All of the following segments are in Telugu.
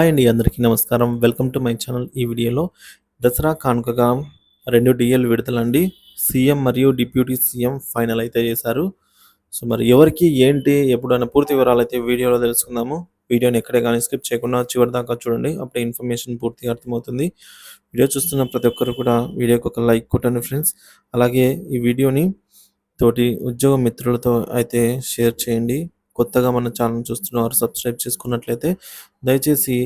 హాయ్ అండి, అందరికీ నమస్కారం. Welcome to my channel. ఈ వీడియోలో దసరా కానుకగా 2 డీఎల్ విడుదలండి. సీఎం మరియు డిప్యూటీ సీఎం ఫైనల్ అయితే చేశారు. సో మరి ఎవరికి ఏంటి ఎప్పుడైనా పూర్తి వివరాలైతే వీడియోలో తెలుసుకుందాము. వీడియోని ఎక్కడే కానీ స్కిప్ చేయకుండా చివరి దాకా చూడండి. అప్పుడే ఇన్ఫర్మేషన్ పూర్తిగా అర్థమవుతుంది. వీడియో చూస్తున్న ప్రతి ఒక్కరు కూడా వీడియోకి ఒక లైక్ కొట్టండి ఫ్రెండ్స్. అలాగే ఈ వీడియోని తోటి ఉద్యోగ మిత్రులతో అయితే షేర్ చేయండి. కొత్తగా మన ఛానల్ చూస్తున్నవారు సబ్స్క్రైబ్ చేసుకున్నట్లయితే దయచేసి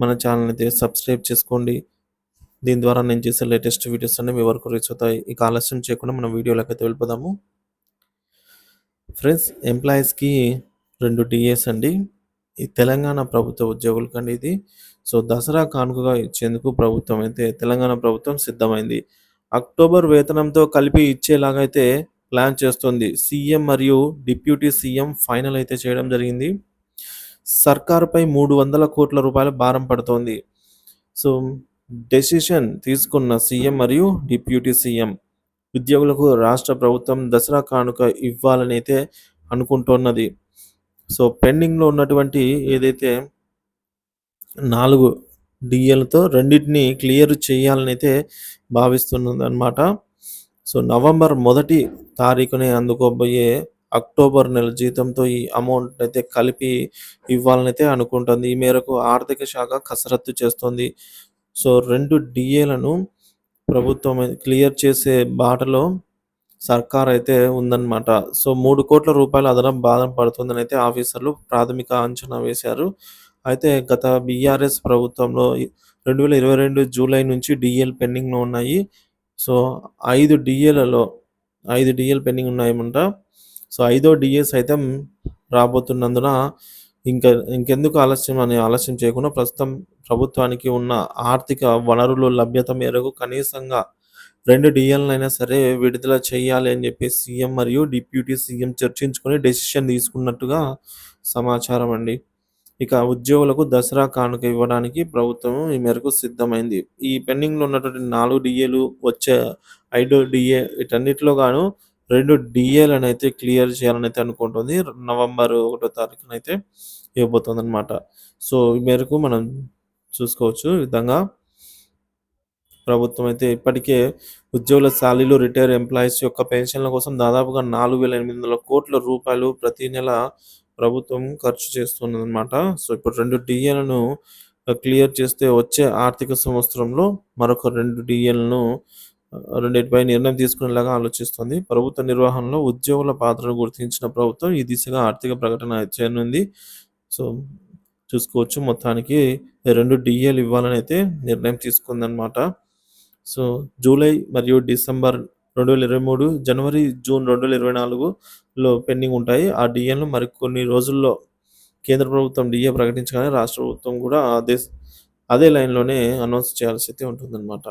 మన ఛానల్ అయితే సబ్స్క్రైబ్ చేసుకోండి. దీని ద్వారా నేను చేసే లేటెస్ట్ వీడియోస్ అన్నీ మీ వరకు రీచ్ అవుతాయి. ఇక ఆలస్యం చేయకుండా మనం వీడియోలోకి అయితే వెళ్ళిపోదాము. ఫ్రెండ్స్, ఎంప్లాయీస్కి 2 డిఏస్ అండి. ఈ తెలంగాణ ప్రభుత్వ ఉద్యోగులకండి ఇది. సో దసరా కానుకగా ఇచ్చేందుకు ప్రభుత్వం అయితే తెలంగాణ ప్రభుత్వం సిద్ధమైంది. అక్టోబర్ వేతనంతో కలిపి ఇచ్చేలాగా అయితే ప్లాన్ చేస్తుంది. సీఎం మరియు డిప్యూటీ సీఎం ఫైనల్ అయితే చేయడం జరిగింది. సర్కారుపై 300 కోట్ల రూపాయల భారం పడుతోంది. సో డెసిషన్ తీసుకున్న సీఎం మరియు డిప్యూటీ సీఎం ఉద్యోగులకు రాష్ట్ర ప్రభుత్వం దసరా కానుక ఇవ్వాలని అయితే అనుకుంటున్నది. సో పెండింగ్లో ఉన్నటువంటి ఏదైతే 4 డిఏలతో రెండింటిని క్లియర్ చేయాలని అయితే భావిస్తున్నదన్నమాట. సో నవంబర్ 1 తారీఖునే అందుకోబోయే అక్టోబర్ నెల జీతంతో ఈ అమౌంట్ అయితే కలిపి ఇవ్వాలని అయితే అనుకుంటుంది. ఈ మేరకు ఆర్థిక శాఖ కసరత్తు చేస్తోంది. సో 2 డిఏలను ప్రభుత్వం క్లియర్ చేసే బాటలో సర్కార్ అయితే ఉందన్నమాట. సో 3 కోట్ల రూపాయల అదనపు భారం పడుతుందని అయితే ఆఫీసర్లు ప్రాథమిక అంచనా వేశారు. అయితే గత బీఆర్ఎస్ ప్రభుత్వంలో 2022 జూలై నుంచి డిఏలు పెండింగ్‌లో ఉన్నాయి. సో 5 డిఏలలో 5 డిఏలు పెండింగ్ ఉన్నాయన్నమాట. సో ఐదో డిఏ సైతం రాబోతున్నందున ఇంకెందుకు ఆలస్యం అని ఆలస్యం చేయకుండా ప్రస్తుతం ప్రభుత్వానికి ఉన్న ఆర్థిక వనరుల లభ్యత మేరకు కనీసంగా 2 డిఎల్‌నైనా సరే విడుదల చేయాలి అని చెప్పి సీఎం మరియు డిప్యూటీ సీఎం చర్చించుకొని డెసిషన్ తీసుకున్నట్టుగా సమాచారం అండి. ఇక ఉద్యోగులకు దసరా కానుక ఇవ్వడానికి ప్రభుత్వం ఈ మేరకు సిద్ధమైంది. ఈ పెండింగ్‌లో ఉన్నటువంటి 4 డిఏలు, వచ్చే 5 డిఏ వీటన్నిటిలో గాను 2 డిఏలనైతే క్లియర్ చేయాలనైతే అనుకుంటుంది. నవంబర్ 1 తారీఖునైతే ఇవ్వబోతోందనమాట. సో ఈ మేరకు మనం చూసుకోవచ్చు. ఈ విధంగా ప్రభుత్వం అయితే ఇప్పటికే ఉద్యోగుల శాలరీలు, రిటైర్ ఎంప్లాయీస్ యొక్క పెన్షన్ల కోసం దాదాపుగా 4,800 కోట్ల రూపాయలు ప్రతి నెల ప్రభుత్వం ఖర్చు చేస్తున్నదనమాట. సో ఇప్పుడు 2 డిఏలను క్లియర్ చేస్తే వచ్చే ఆర్థిక సంవత్సరంలో మరొక 2 డిఏలను రెండిటిపై నిర్ణయం తీసుకునేలాగా ఆలోచిస్తుంది. ప్రభుత్వ నిర్వహణలో ఉద్యోగుల పాత్రను గుర్తించిన ప్రభుత్వం ఈ దిశగా ఆర్థిక ప్రకటన చేయనుంది. సో చూసుకోవచ్చు, మొత్తానికి 2 డిఏలు ఇవ్వాలని అయితే నిర్ణయం తీసుకుందనమాట. సో జూలై మరియు డిసెంబర్ 2023, జనవరి, జూన్ 2024లో పెండింగ్ ఉంటాయి. ఆ డిఏలను మరికొన్ని రోజుల్లో కేంద్ర ప్రభుత్వం డిఏ ప్రకటించగానే రాష్ట్ర ప్రభుత్వం కూడా అదే లైన్‌లోనే అనౌన్స్ చేయాల్సి అయితే ఉంటుందన్నమాట.